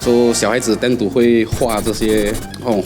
So 小孩子单独会画这些，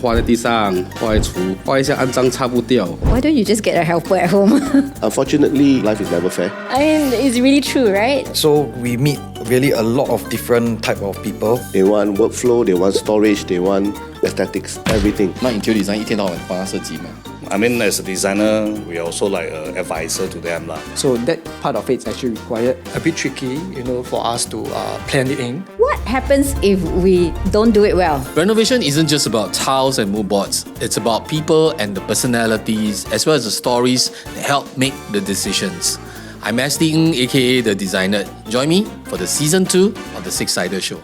画在地上，画在厨，画一下肮脏擦不掉。Why don't you just get a helper at home? Unfortunately, life is never fair. I mean, it's really true, right? So we meet really a lot of different type of people. They want workflow, they want storage, they want aesthetics, everything. 那 interior design 一天到晚帮他设计嘛。I mean, as a designer, we also like an advisor to them lah. So that part of it is actually required. A bit tricky, for us to plan it in. What happens if we don't do it well? Renovation isn't just about tiles and mood boards. It's about people and the personalities, as well as the stories that help make the decisions. I'm Addy Ng, aka The Designer. Join me for the season 2 of the SIXiDER Show.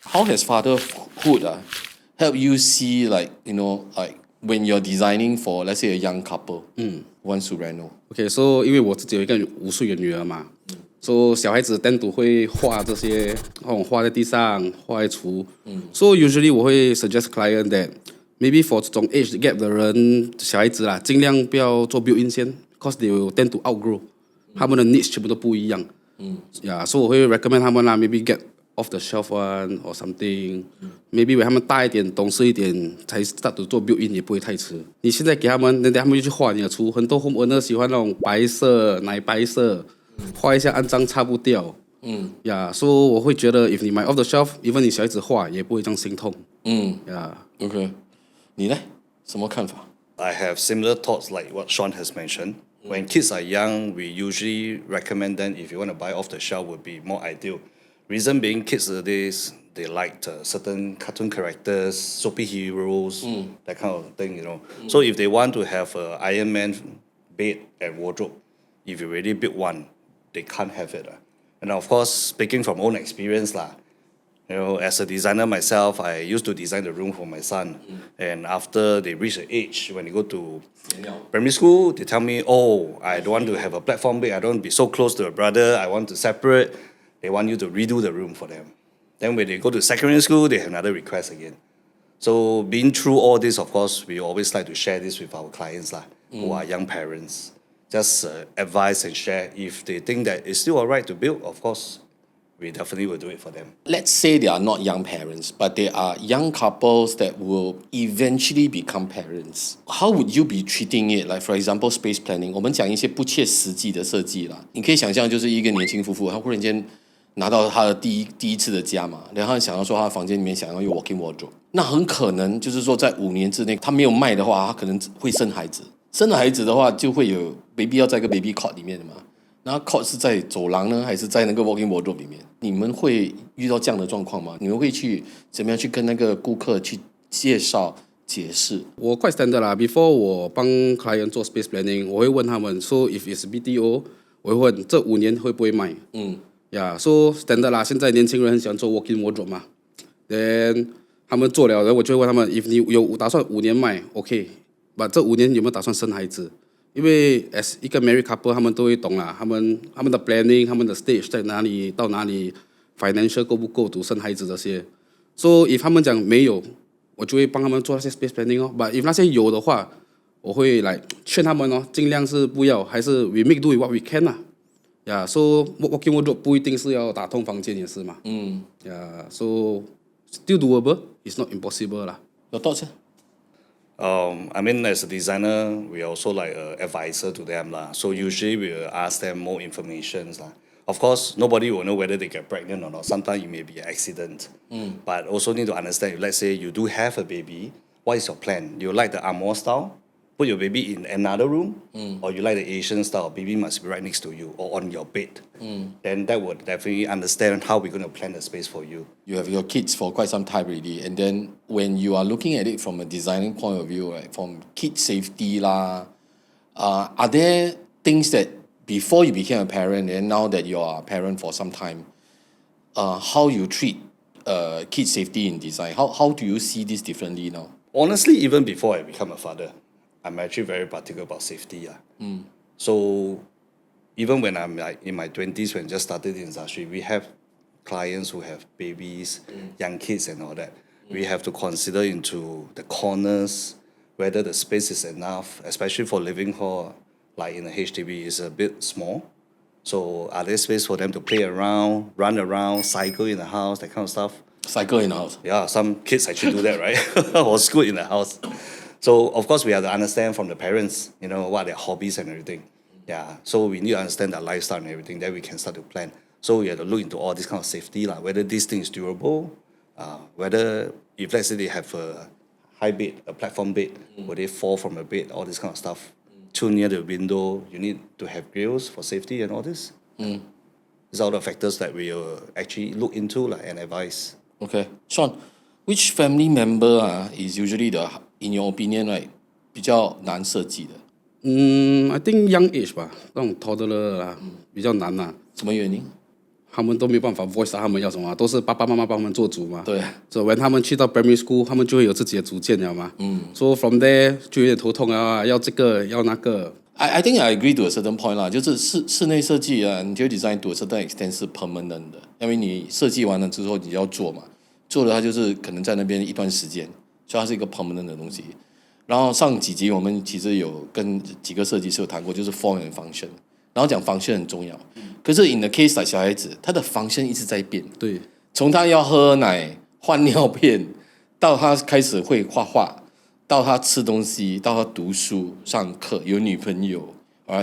How has fatherhood help you see, when you're designing for, let's say, a young couple who wants to reno? Okay, so 因为我自己有一个5岁的女儿嘛，so 小孩子单独会画这些，画在地上，画在厨。So usually 我会 suggest client that maybe for 这种 age gap 的人，小孩子啦，尽量不要做 built-in 先 ，cause they will tend to outgrow，他们的 needs 全部都不一样。所以我会 recommend 他们啦 ，maybe get off the shelf one or something. Maybe 为他们大一点、懂事一点，才 start to 做 built-in 也不会太迟。你现在给他们，他们就去画你的厨。很多 homeowner 喜欢那种白色、奶白色，画一下肮脏擦不掉。所以我会觉得 ，if 你买 off the shelf，even 你小孩子画也不会这样心痛。OK， 你呢？什么看法？ I have similar thoughts like what Shawn has mentioned. When kids are young, we usually recommend them if you want to buy off the shelf would be more ideal. Reason being, kids nowadays, they like certain cartoon characters, superheroes, that kind of thing, So if they want to have an Iron Man bed and wardrobe, if you already built one, they can't have it. And of course, speaking from own experience, as a designer myself, I used to design the room for my son. And after they reach the age, when they go to primary school, they tell me, I don't want to have a platform bed, I don't want to be so close to a brother, I want to separate. They want you to redo the room for them. Then when they go to secondary school, they have another request again. So being through all this, of course, we always like to share this with our clients who are young parents. Just advise and share. If they think that it's still alright to build, of course, we definitely will do it for them. Let's say they are not young parents, but they are young couples that will eventually become parents. How would you be treating it? Like, for example, space planning. 我们讲一些不切实际的设计啦。你可以想象，就是一个年轻夫妇，他忽然间拿到他的第一次的家嘛，然后他想要说他的房间里面想要有 walk-in wardrobe， 那很可能就是说在5年之内他没有卖的话，他可能会生孩子。生了孩子的话，就会有 baby 要在一个 baby cot 里面的嘛。那 cot 是在走廊呢，还是在那个 walk-in wardrobe 里面？你们会遇到这样的状况吗？你们会去怎么样去跟那个顾客去介绍、解释？我 quite standard 啦。Before 我帮 client 做 space planning， 我会问他们说 ，if it's BTO， 我会问这5年会不会卖？So standard 啦。现在年轻人很喜欢做 walk-in wardrobe 嘛。Then 他们做了，然后我就会问他们 ，if 你有打算5年卖 ，OK，but 这5年有没有打算生孩子？因为 as 一个 married couple， 他们都会懂啦，他们的 planning， 他们的 stage 在哪里，到哪里 ，financial 够不够，生孩子这些。So if 他们讲没有，我就会帮他们做那些 space planning But if 那些有的话，我会劝他们尽量是不要，还是 we make do with what we can 啦。So walk-in wardrobe 不一定是要打通房间也是嘛。So still doable, it's not impossible 啦。有thoughts？ I mean, as a designer, we also like an advisor to them So usually we will ask them more information Of course, nobody will know whether they get pregnant or not. Sometimes it may be an accident. But also need to understand, if let's say you do have a baby, what is your plan? You like the Angmoh style? Put your baby in another room? Or you like the Asian style? Baby must be right next to you or on your bed. Then that would definitely understand how we're going to plan the space for you. You have your kids for quite some time already, and then when you are looking at it from a designing point of view, right, from kid safety are there things that before you became a parent and now that you are a parent for some time, how you treat kid safety in design? How do you see this differently now? Honestly, even before I become a father, I'm actually very particular about safety. So even when I'm in my 20s, when I just started in industry, we have clients who have babies, young kids and all that. We have to consider into the corners, whether the space is enough, especially for living hall, like in a HDB, is a bit small. So are there space for them to play around, run around, cycle in the house, that kind of stuff? Cycle in the house. Yeah, some kids actually do that, right? Or school in the house. So of course we have to understand from the parents, what are their hobbies and everything. Yeah, so we need to understand their lifestyle and everything. Then we can start to plan. So we have to look into all this kind of safety, whether this thing is durable, whether if let's say they have a high bed, a platform bed, will they fall from a bed, all this kind of stuff. Too near the window, you need to have grills for safety and all this. These are all the factors that we will actually look into and advise. Okay, Shawn, which family member is usually in your opinion, right, 比较难设计的？ I think young age 吧，那种 toddler 啦，比较难啦。什么原因？他们都没办法 voice 他们要什么，都是爸爸妈妈帮他们做主嘛。对。所以 when 他们去到 primary school，他们就会有自己的主见了嘛。So from there 就有点头痛啊，要这个要那个。I think I agree to a certain point 啦，就是室内设计interior design to a certain extent 是 permanent 的，因为你设计完了之后你要做嘛，做了它就是可能在那边一段时间，所以它是一个 permanent 的东西。然后上几集我们其实有跟几个设计师有谈过，就是 form and function， 然后讲 function 很重要。可是 in the case like 小孩子，他的 function 一直在变，对，从他要喝奶、换尿片，到他开始会画画，到他吃东西，到他读书、上课、有女朋友，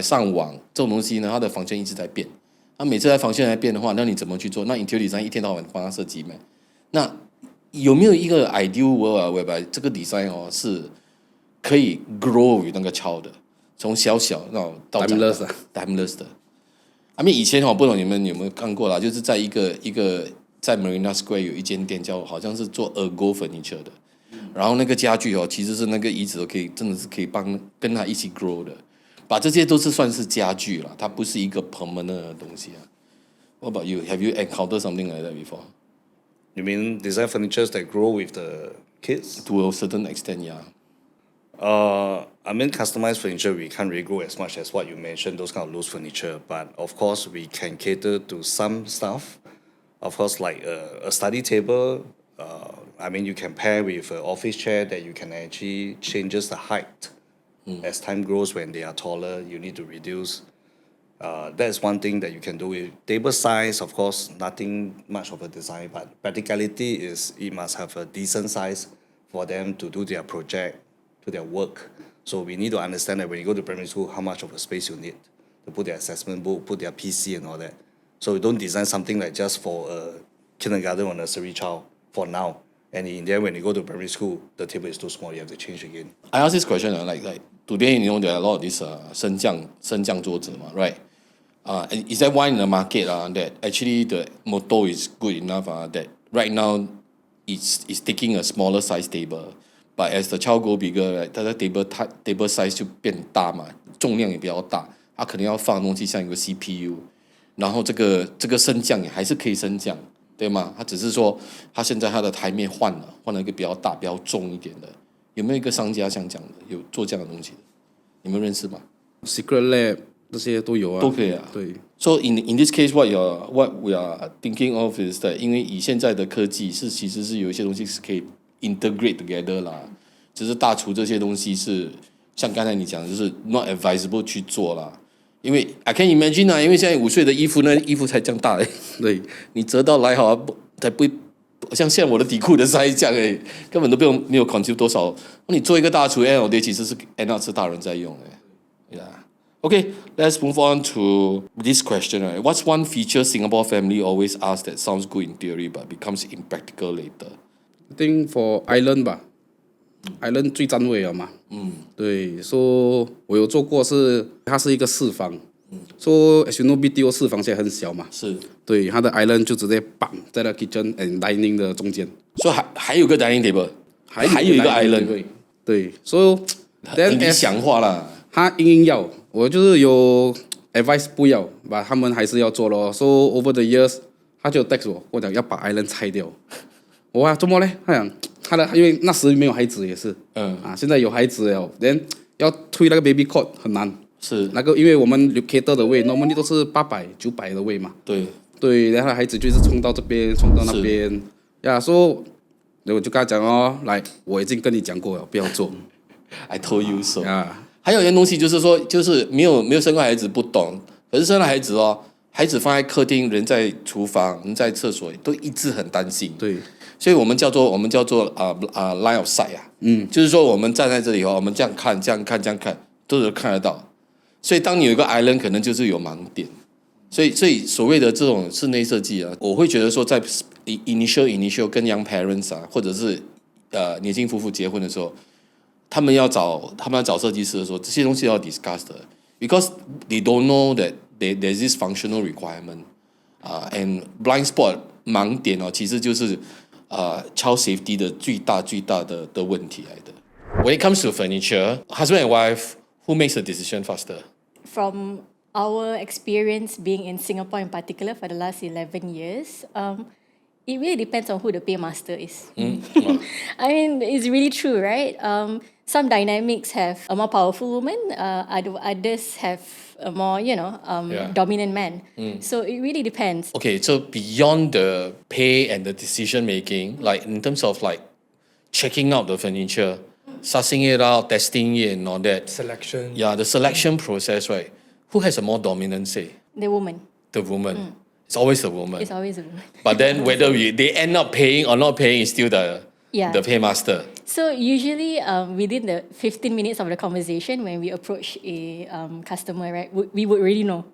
上网这种东西呢，他的 function 一直在变。他每次在 function 在变的话，那你怎么去做？那 interior design 一天到晚帮他设计吗？那有没有一个 ideal world whereby 这个 design 是可以 grow 与那个 child 的，从小到 timeless 的。I mean 以前不懂你们有没有看过啦，就是在一个在 Marina Square 有一间店叫好像是做 Ergo Furniture 的，然后那个家具其实是那个椅子都可以真的是可以跟他一起 grow 的，把这些都是算是家具啦，它不是一个 permanent 的东西啊。What about you? Have you encountered something like that before? You mean design furnitures that grow with the kids? To a certain extent, yeah. I mean, customized furniture, we can't really grow as much as what you mentioned, those kind of loose furniture. But of course, we can cater to some stuff. Of course, like a study table, I mean, you can pair with an office chair that you can actually changes the height. As time grows, when they are taller, you need to reduce. That's one thing that you can do with table size. Of course, nothing much of a design, but practicality is it must have a decent size for them to do their project, to their work. So we need to understand that when you go to primary school, how much of a space you need to put their assessment book, put their PC and all that. So we don't design something like just for a kindergarten or nursery child for now. And in there, when you go to primary school, the table is too small, you have to change again. I ask this question like today, there are a lot of these 升降桌子嘛 right? And is that why in the market that actually the motto is good enough that right now it's taking a smaller size table, but as the child go bigger, right, 它的 table size 就变大嘛，重量也比较大，它可能要放的东西像一个 CPU， 然后这个升降也还是可以升降，对吗？它只是说它现在它的台面换了一个比较大、比较重一点的，有没有一个商家像这样的有做这样的东西的？你们认识吗 ？Secret Lab 这些都有啊，都可以啊。对。So in this case, what we are thinking of is that 因为以现在的科技其实是有一些东西是可以 integrate together 啦，只是大厨这些东西是像刚才你讲的，就是 not advisable 去做啦。因为 I can imagine 因为现在5岁的衣服，那衣服才这样大对，你折到来好才不会像现在我的底裤的 size 这样根本都没有 consume 多少。你做一个大厨 ，end 其实是 end up 是大人在用Okay, let's move on to this question. Right? What's one feature Singapore family always ask that sounds good in theory but becomes impractical later? I think for island 吧，island 最占位了嘛。对，说我有做过它是一个四房。说 as you know BTO 四房现在很小嘛。是。对，它的 island 就直接绑在了 kitchen and dining 的中间。所以还有个 dining table， 还有一个 island。对，所以理想化啦。他硬要，我就是有 advice 不要，把他们还是要做咯。So over the years， 他就 text 我讲要把 island 拆掉。我怎么嘞？他讲因为那时没有孩子也是，现在有孩子了 ，then 要推那个 baby cot 很难。是那个，因为我们 cater 的位 normally 都是800、900的位嘛。对，然后孩子就是冲到这边，冲到那边。so 我就跟他讲来，我已经跟你讲过了，不要做。I told you so. 还有一件东西就是说，就是没有生过孩子不懂，可是生了孩子孩子放在客厅，人在厨房，人在厕所，都一直很担心。对，所以我们叫做line of sight 啊，就是说我们站在这里哦，我们这样看，这样看，这样看，都能看得到。所以当你有一个 island， 可能就是有盲点。所以所谓的这种室内设计啊，我会觉得说在initial 跟 young parents 啊，或者是年轻夫妇结婚的时候，他们要找设计师的时候，这些东西要 discuss 的 ，because they don't know that there's this functional requirement and blind spot 盲点哦，其实就是child safety 的最大的问题来的。When it comes to furniture, husband and wife, who makes the decision faster? From our experience being in Singapore in particular for the last 11 years, it really depends on who the paymaster is. I mean, it's really true, right? Some dynamics have a more powerful woman, others have a more, dominant man. So it really depends. Okay, so beyond the pay and the decision making, like in terms of like checking out the furniture, sussing it out, testing it and all that. Selection. Yeah, the selection process, right? Who has a more dominant say? The woman. The woman. It's always the woman. It's always a woman. But then whether they end up paying or not paying is still the paymaster. So usually within the 15 minutes of the conversation, when we approach a customer, right, we would already know,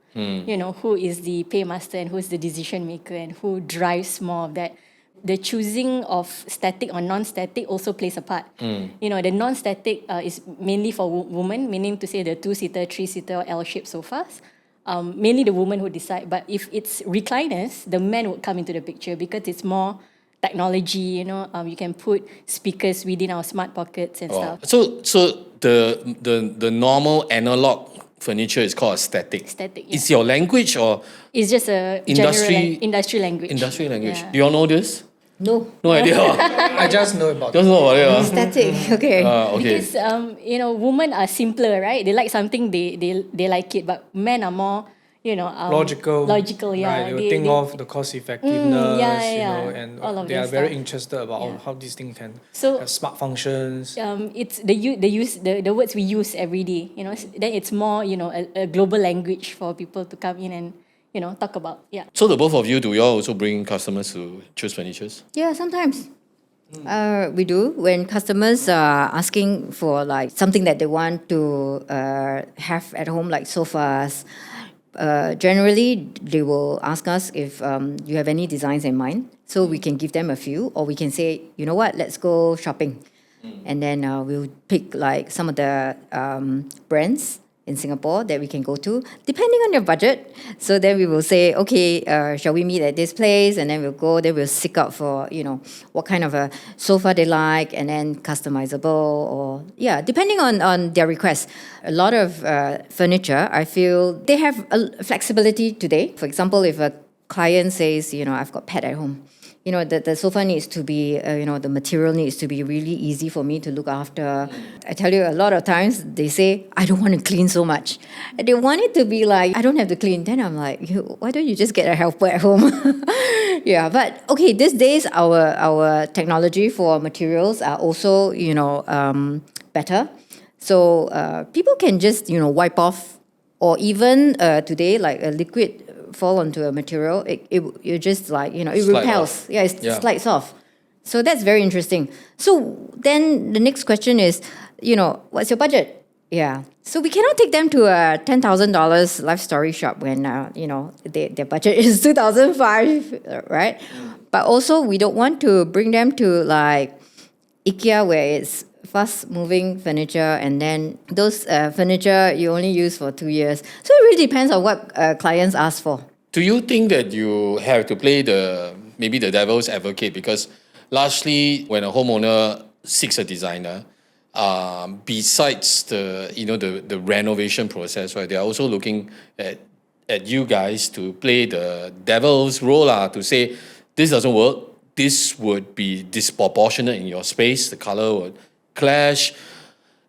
who is the paymaster and who's the decision maker and who drives more of that. The choosing of static or non-static also plays a part. The non-static is mainly for women, meaning to say the 2-seater, 3-seater, or L-shaped sofas. Mainly the women who decide. But if it's recliners, the men would come into the picture because it's more technology. You can put speakers within our smart pockets and stuff. So the normal analog furniture is called a static. Static. Yeah. It's your language or It's just a industry language. Industry language. Yeah. Do you all know this? No. No idea. I just know about Just know about it. Static. Okay. Okay. Because women are simpler, right? They like something, they like it, but men are more logical. Logical, yeah. Right, they will think of the cost effectiveness, and all of they that are very stuff. interested about how these things can So, have smart functions. it's the words we use every day. Then it's more a global language for people to come in and talk about. Yeah. So the both of you, do you all also bring customers to choose furnitures? Yeah, sometimes. We do when customers are asking for like something that they want to have at home, like sofas. Generally, they will ask us if you have any designs in mind, so we can give them a few, or we can say, you know what, let's go shopping, and then we'll pick like some of the brands in Singapore that we can go to, depending on your budget. So then we will say, okay, shall we meet at this place? And then we'll go, then we'll seek out for, what kind of a sofa they like, and then customizable or, depending on their requests. A lot of furniture, I feel they have a flexibility today. For example, if a client says, I've got pet at home, the sofa needs to be, the material needs to be really easy for me to look after. I tell you, a lot of times they say, I don't want to clean so much. And they want it to be like, I don't have to clean. Then I'm like, why don't you just get a helper at home? But okay, these days our technology for materials are also, better. So people can just, wipe off, or even today, like a liquid fall onto a material, it just like, it repels. Yeah, it slides off. So that's very interesting. So then the next question is, what's your budget? Yeah. So we cannot take them to a $10,000 life story shop when, their budget is 2005, right? But also we don't want to bring them to like IKEA where it's fast-moving furniture, and then those furniture you only use for 2 years. So it really depends on what clients ask for. Do you think that you have to play maybe the devil's advocate? Because largely, when a homeowner seeks a designer, besides the renovation process, right, they are also looking at you guys to play the devil's role, to say this doesn't work. This would be disproportionate in your space. The color would clash,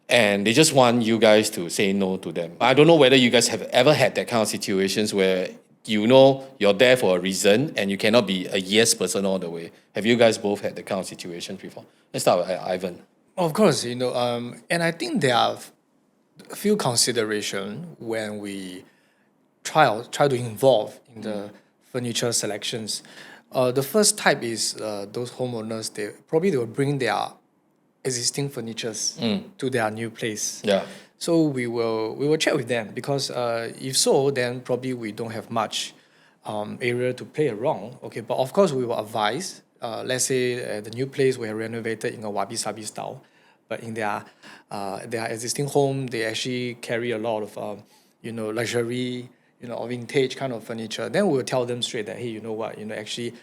and they just want you guys to say no to them. I don't know whether you guys have ever had that kind of situations where you're there for a reason and you cannot be a yes person all the way. Have you guys both had that kind of situations before? Let's start with Ivan. Of course, and I think there are a few considerations when we try to involve in the furniture selections. The first type is those homeowners. They will bring their existing furnitures to their new place. Yeah. So we will check with them, because if so, then probably we don't have much area to play around. Okay, but of course we will advise. Let's say the new place we have renovated in a wabi-sabi style, but in their existing home they actually carry a lot of luxury, or vintage kind of furniture. Then we'll tell them straight that, hey, you know what, actually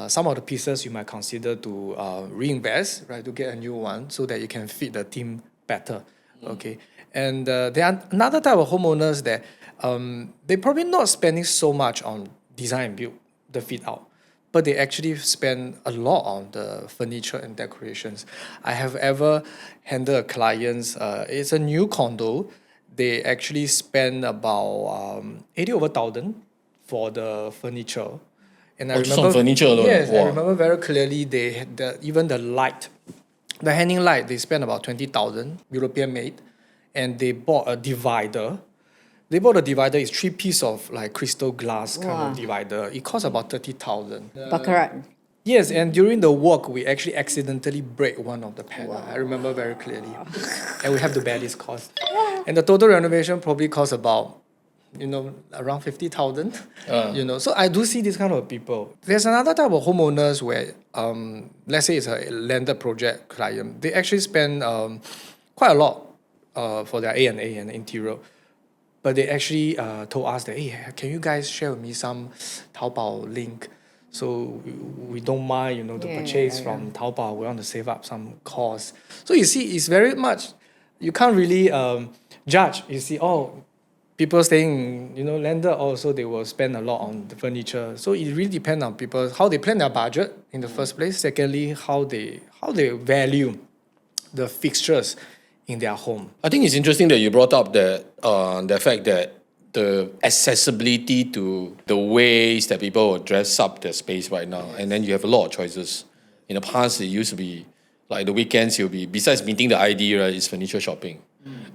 some of the pieces you might consider to reinvest, right, to get a new one so that you can fit the theme better. Okay. And there are another type of homeowners that they're probably not spending so much on design and build, the fit out, but they actually spend a lot on the furniture and decorations. I have ever handled clients, it's a new condo, they actually spend about 80,000 for the furniture. And I just on furniture alone? Yes, Wow. I remember very clearly, they had even the light, the hanging light, they spent about 20,000, European made. And they bought a divider. It's 3 pieces of like crystal glass kind of divider. It cost about 30,000. Baccarat. Yes, and during the work, we actually accidentally break one of the panel. I remember very clearly. And we have to bear this cost. And the total renovation probably cost about, around 50,000. So I do see this kind of people. There's another type of homeowners where, let's say it's a landed project client. They actually spend quite a lot for their A&A and interior. But they actually told us that, hey, can you guys share with me some Taobao link? So we don't mind, to purchase from Taobao. We want to save up some costs. So you see, it's very much, you can't really judge. You see, people staying, landed also, they will spend a lot on the furniture. So it really depends on people, how they plan their budget in the first place. Secondly, how they value the fixtures in their home. I think it's interesting that you brought up the fact that the accessibility to the ways that people will dress up their space right now, and then you have a lot of choices. In the past, it used to be like the weekends, you'll be, besides meeting the ID, right, it's furniture shopping.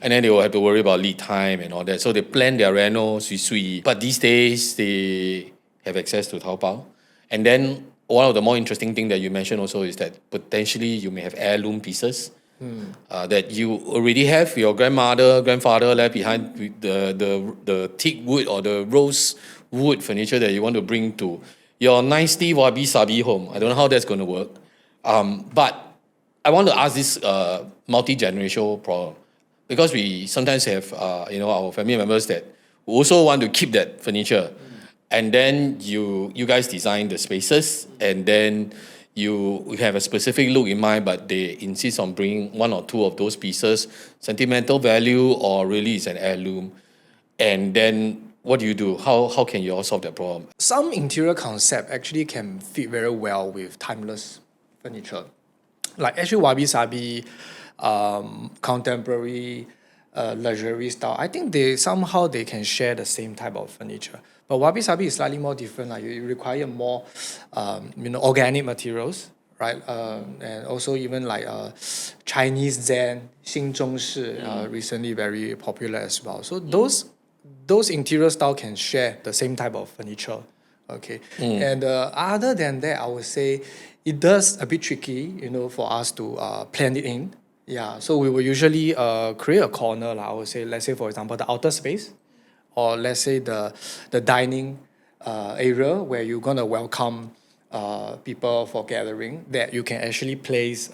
And then they will have to worry about lead time and all that. So they plan their reno, sui. But these days, they have access to Taobao. And then one of the more interesting things that you mentioned also is that potentially you may have heirloom pieces. That you already have your grandfather left behind with the teak wood or the rose wood furniture that you want to bring to your nicely wabi-sabi home. I don't know how that's going to work. But I want to ask this multi-generational problem, because we sometimes have our family members that also want to keep that furniture. And then you guys design the spaces, and then you have a specific look in mind, but they insist on bringing one or two of those pieces, sentimental value, or really it's an heirloom. And then what do? How can you all solve that problem? Some interior concept actually can fit very well with timeless furniture. Like actually wabi-sabi, contemporary, luxury style. I think they can share the same type of furniture. But wabi-sabi is slightly more different. Like you require more, organic materials, right? And also even like Chinese Zen, 新中式, recently very popular as well. So those interior style can share the same type of furniture. Okay. And other than that, I would say it does a bit tricky, for us to plan it in. Yeah. So we will usually create a corner, I would say, let's say, for example, the outer space, or let's say the dining area where you're going to welcome people for gathering, that you can actually place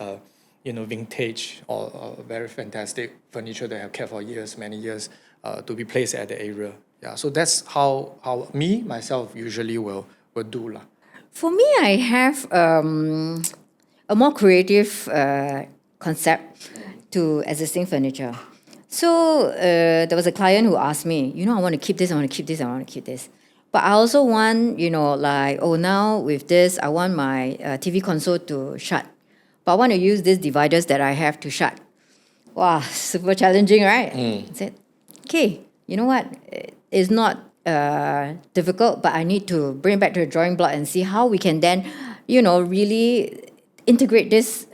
vintage or very fantastic furniture that have kept for many years, to be placed at the area. Yeah, so that's how myself usually will do lah. For me, I have a more creative concept to existing furniture. So there was a client who asked me, I want to keep this, I want to keep this, I want to keep this. But I also want, now with this, I want my TV console to shut. But I want to use these dividers that I have to shut. Wow, super challenging, right? I said, okay, you know what? It's not difficult, but I need to bring back to the drawing board and see how we can then, really integrate this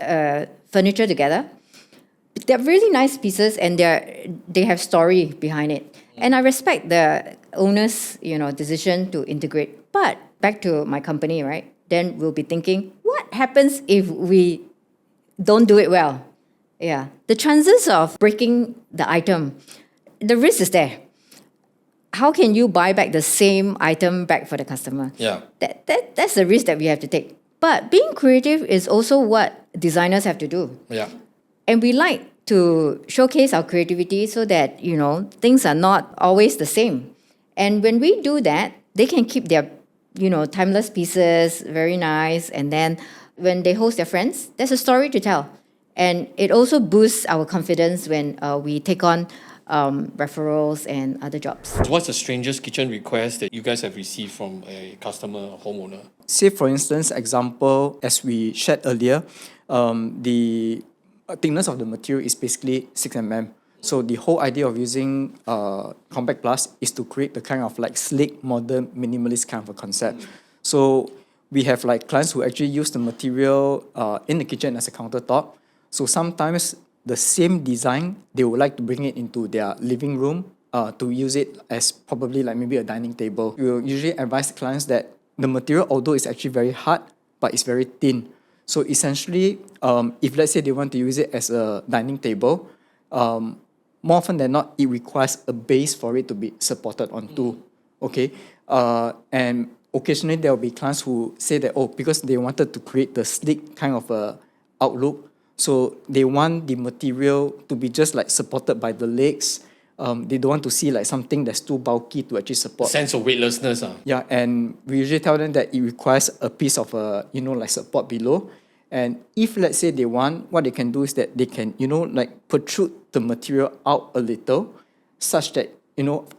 furniture together. They're really nice pieces, and they have story behind it. And I respect the owner's, decision to integrate. But back to my company, right? Then we'll be thinking, what happens if we don't do it well? Yeah. The chances of breaking the item, the risk is there. How can you buy back the same item back for the customer? Yeah. That's the risk that we have to take. But being creative is also what designers have to do. Yeah. And we like to showcase our creativity so that, things are not always the same. And when we do that, they can keep their, timeless pieces, very nice. And then when they host their friends, there's a story to tell. And it also boosts our confidence when we take on referrals and other jobs. What's the strangest kitchen request that you guys have received from a customer or homeowner? Say, for instance, example, as we shared earlier, the thickness of the material is basically 6 mm. So the whole idea of using KompacPlus is to create the kind of like sleek, modern, minimalist kind of a concept. So we have like clients who actually use the material in the kitchen as a countertop. So sometimes the same design, they would like to bring it into their living room to use it as probably like maybe a dining table. We will usually advise clients that the material, although it's actually very hard, but it's very thin. So essentially, if let's say they want to use it as a dining table, more often than not, it requires a base for it to be supported onto. Okay, and occasionally there will be clients who say that, because they wanted to create the sleek kind of outlook, so they want the material to be just like supported by the legs. They don't want to see like something that's too bulky to actually support. Sense of weightlessness. Yeah, and we usually tell them that it requires a piece of like support below. And if let's say they want, what they can do is that they can, like protrude the material out a little, such that,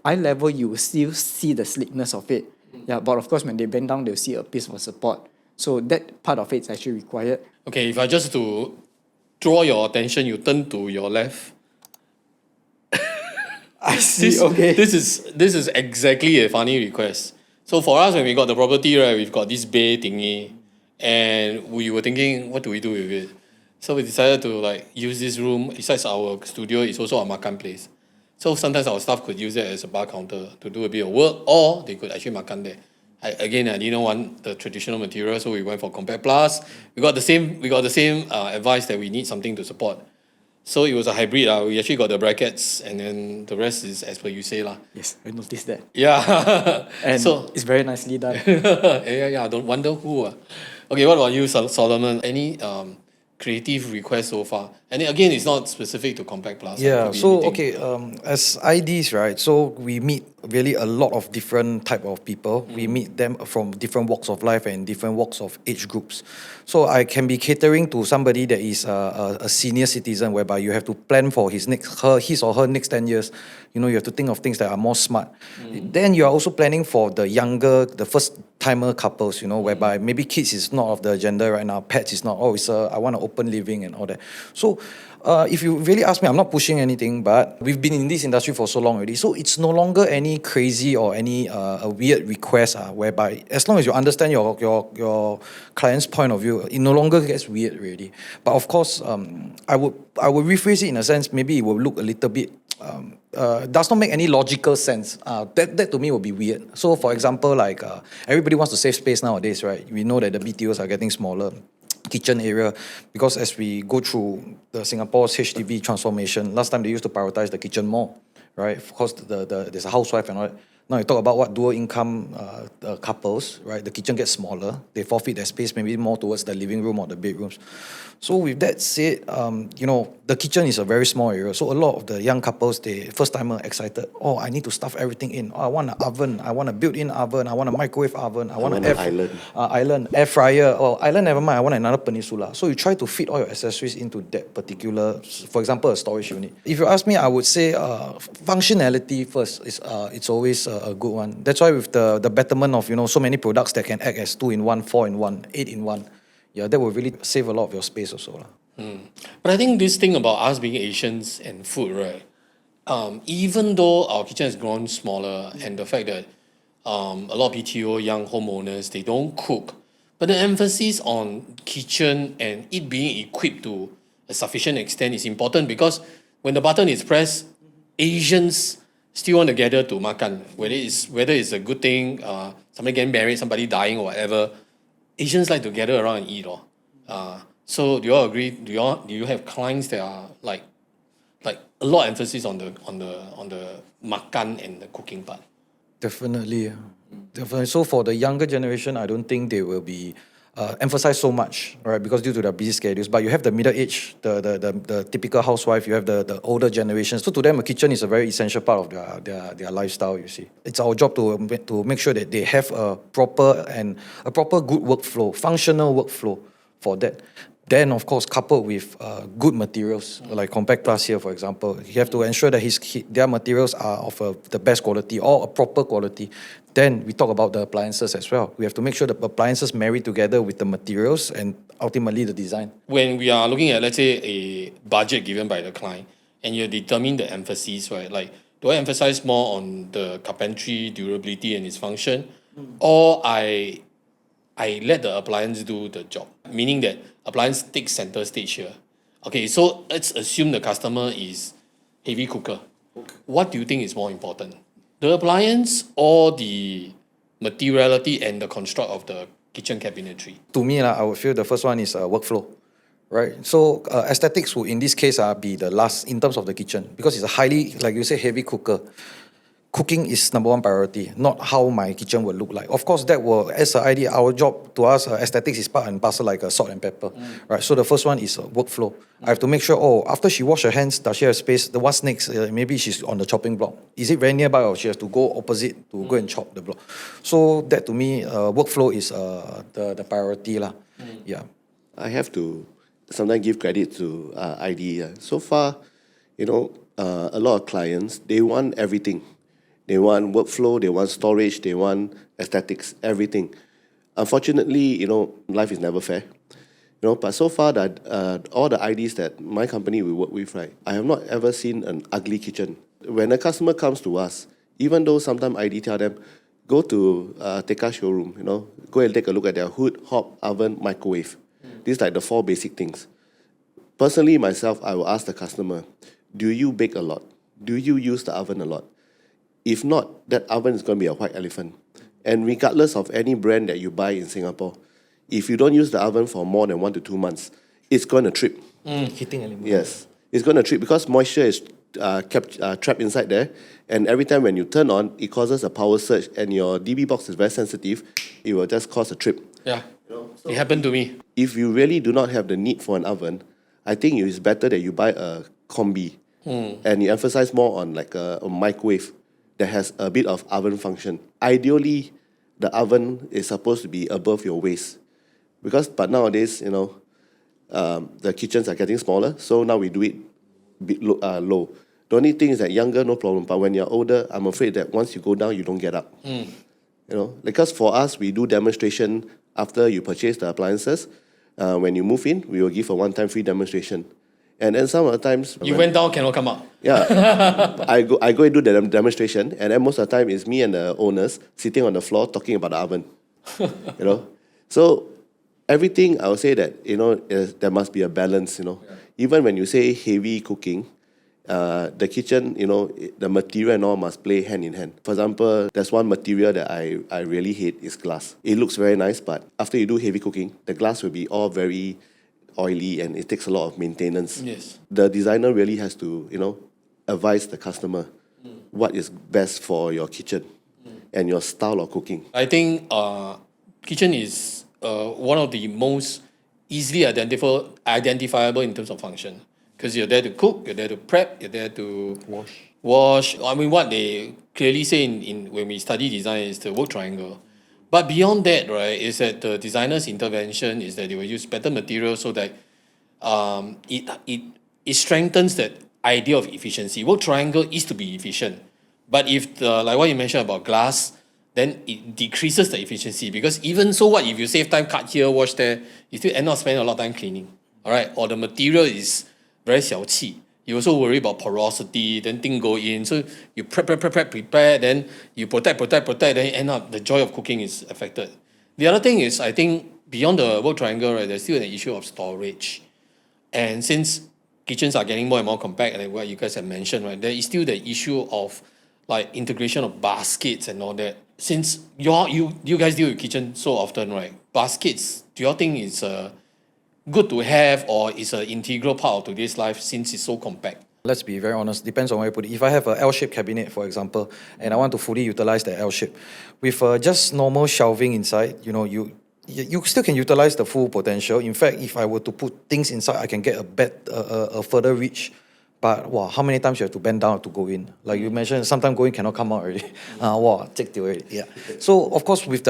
eye level you will still see the sleekness of it. Yeah, but of course when they bend down, they'll see a piece of support. So that part of it is actually required. Okay, if I just to draw your attention, you turn to your left. I see, okay. This is exactly a funny request. So for us, when we got the property, right, we've got this bay thingy, and we were thinking, what do we do with it? So we decided to like use this room. Besides our studio, it's also a makan place. So sometimes our staff could use it as a bar counter to do a bit of work, or they could actually makan there. I didn't want the traditional material, so we went for KompacPlus. We got the same advice that we need something to support. So it was a hybrid. We actually got the brackets, and then the rest is as per you say lah. Yes, I noticed that. Yeah. And so it's very nicely done. yeah. Don't wonder who. Okay, what about you, Solomon? Any creative requests so far? And again, it's not specific to KompacPlus. Yeah, so okay, as IDs, right, so we meet really a lot of different type of people. We meet them from different walks of life and different walks of age groups. So I can be catering to somebody that is a senior citizen, whereby you have to plan for his or her next 10 years. You have to think of things that are more smart. Then you are also planning for the first timer couples, whereby maybe kids is not of the agenda right now, pets is not, I want an open living and all that. So if you really ask me, I'm not pushing anything, but we've been in this industry for so long already. So it's no longer any crazy or any a weird request whereby as long as you understand your client's point of view, it no longer gets weird already. But of course, I would rephrase it in a sense, maybe it will look a little bit does not make any logical sense. That to me will be weird. So for example, like everybody wants to save space nowadays, right? We know that the BTOs are getting smaller. Kitchen area, because as we go through the Singapore's HDB transformation, last time they used to prioritize the kitchen more, right? Of course, there's a housewife and all that. Now you talk about what dual income couples, right? The kitchen gets smaller. They forfeit their space maybe more towards the living room or the bedrooms. So with that said, the kitchen is a very small area. So a lot of the young couples, they first timer excited. I need to stuff everything in. I want an oven. I want a built-in oven. I want a microwave oven. I want an island, air fryer. Island, never mind. I want another peninsula. So you try to fit all your accessories into that particular, for example, a storage unit. If you ask me, I would say functionality first is it's always a good one. That's why with the betterment of so many products that can act as 2-in-1, 4-in-1, 8-in-1. Yeah, that will really save a lot of your space also. But I think this thing about us being Asians and food, right? Even though our kitchen has grown smaller and the fact that a lot of BTO, young homeowners, they don't cook, but the emphasis on kitchen and it being equipped to a sufficient extent is important because when the button is pressed, Asians still want to gather to makan, whether it's a good thing, somebody getting married, somebody dying or whatever, Asians like to gather around and eat. So do you all agree? Do you have clients that are like a lot of emphasis on the makan and the cooking part? Definitely. Definitely. So for the younger generation, I don't think they will be emphasized so much, right? Because due to their busy schedules. But you have the middle age, the typical housewife. You have the older generation. So to them, a kitchen is a very essential part of their lifestyle. You see, it's our job to make sure that they have a proper good workflow, functional workflow for that. Then, of course, coupled with good materials, like KompacPlus here, for example, you have to ensure that their materials are of the best quality or a proper quality. Then we talk about the appliances as well. We have to make sure the appliances marry together with the materials and ultimately the design. When we are looking at, let's say, a budget given by the client, and you determine the emphasis, right? Like, do I emphasize more on the carpentry, durability, and its function, or I let the appliance do the job, meaning that appliance takes center stage here. Okay, so let's assume the customer is heavy cooker. What do you think is more important? The appliance or the materiality and the construct of the kitchen cabinetry? To me, I would feel the first one is workflow, right? So aesthetics would, in this case, be the last in terms of the kitchen, because it's a highly, like you say, heavy cooker. Cooking is number one priority, not how my kitchen will look like. Of course, that will, as an idea, our job to us, aesthetics is part and parcel like salt and pepper, right? So the first one is workflow. I have to make sure, after she wash her hands, does she have space? What's next? Maybe she's on the chopping block. Is it very nearby or she has to go opposite to go and chop the block? So that to me, workflow is the priority. Yeah. I have to sometimes give credit to ID. So far, a lot of clients, they want everything. They want workflow, they want storage, they want aesthetics, everything. Unfortunately, life is never fair. But so far that all the IDs that my company will work with, right, I have not ever seen an ugly kitchen. When a customer comes to us, even though sometimes ID tell them, go to Tekka showroom, go and take a look at their hood, hob, oven, microwave. These are like the 4 basic things. Personally, myself, I will ask the customer, do you bake a lot? Do you use the oven a lot? If not, that oven is going to be a white elephant. And regardless of any brand that you buy in Singapore, if you don't use the oven for more than 1 to 2 months, it's going to trip. Heating element. Yes, it's going to trip because moisture is kept trapped inside there. And every time when you turn on, it causes a power surge and your DB box is very sensitive. It will just cause a trip. Yeah, it happened to me. If you really do not have the need for an oven, I think it is better that you buy a combi and you emphasize more on like a microwave that has a bit of oven function. Ideally, the oven is supposed to be above your waist. But nowadays, the kitchens are getting smaller, so now we do it low. The only thing is that younger, no problem, but when you're older, I'm afraid that once you go down, you don't get up. Because for us, we do demonstration after you purchase the appliances. When you move in, we will give a one-time free demonstration. And then some of the times... You went down, cannot come up. Yeah. I go and do the demonstration, and then most of the time it's me and the owners sitting on the floor talking about the oven. So everything, I would say that, there must be a balance, Even when you say heavy cooking, the kitchen, the material and all must play hand in hand. For example, there's one material that I really hate is glass. It looks very nice, but after you do heavy cooking, the glass will be all very oily and it takes a lot of maintenance. Yes. The designer really has to, advise the customer what is best for your kitchen and your style of cooking. I think kitchen is one of the most easily identifiable in terms of function. Because you're there to cook, you're there to prep, you're there to wash. I mean, what they clearly say in when we study design is the work triangle. But beyond that, right, is that the designer's intervention is that they will use better materials so that it strengthens that idea of efficiency. Work triangle is to be efficient. But if like what you mentioned about glass, then it decreases the efficiency. Because even so what, if you save time, cut here, wash there, you still end up spending a lot of time cleaning. All right? Or the material is very 小气. You also worry about porosity, then things go in. So you prepare, then you protect, then end up the joy of cooking is affected. The other thing is, I think, beyond the work triangle, right, there's still an issue of storage. And since kitchens are getting more and more compact, like what you guys have mentioned, right, there is still the issue of like integration of baskets and all that. Since you guys deal with kitchen so often, right? Baskets, do you think it's good to have, or is an integral part of today's life since it's so compact? Let's be very honest, depends on where you put it. If I have an L-shaped cabinet, for example, and I want to fully utilize the L-shape, with just normal shelving inside, you still can utilize the full potential. In fact, if I were to put things inside, I can get a further reach. But wow, how many times you have to bend down to go in? Like you mentioned, sometimes going cannot come out already. Wow, take it already. Yeah. So of course, with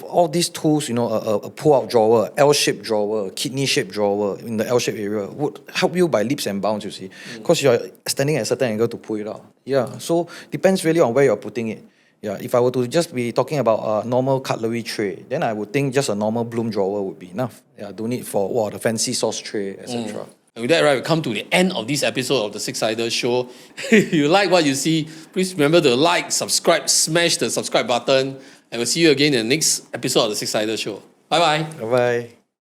all these tools, a pull-out drawer, L-shaped drawer, kidney-shaped drawer in the L-shaped area would help you by leaps and bounds. You see, because you are standing at a certain angle to pull it out. Yeah. So depends really on where you're putting it. Yeah. If I were to just be talking about a normal cutlery tray, then I would think just a normal bloom drawer would be enough. Yeah. Don't need for the fancy sauce tray, etc. And with that, right, we come to the end of this episode of the SIXiDER Show. If you like what you see, please remember to like, subscribe, smash the subscribe button, and we'll see you again in the next episode of the SIXiDER Show. Bye-bye. Bye-bye.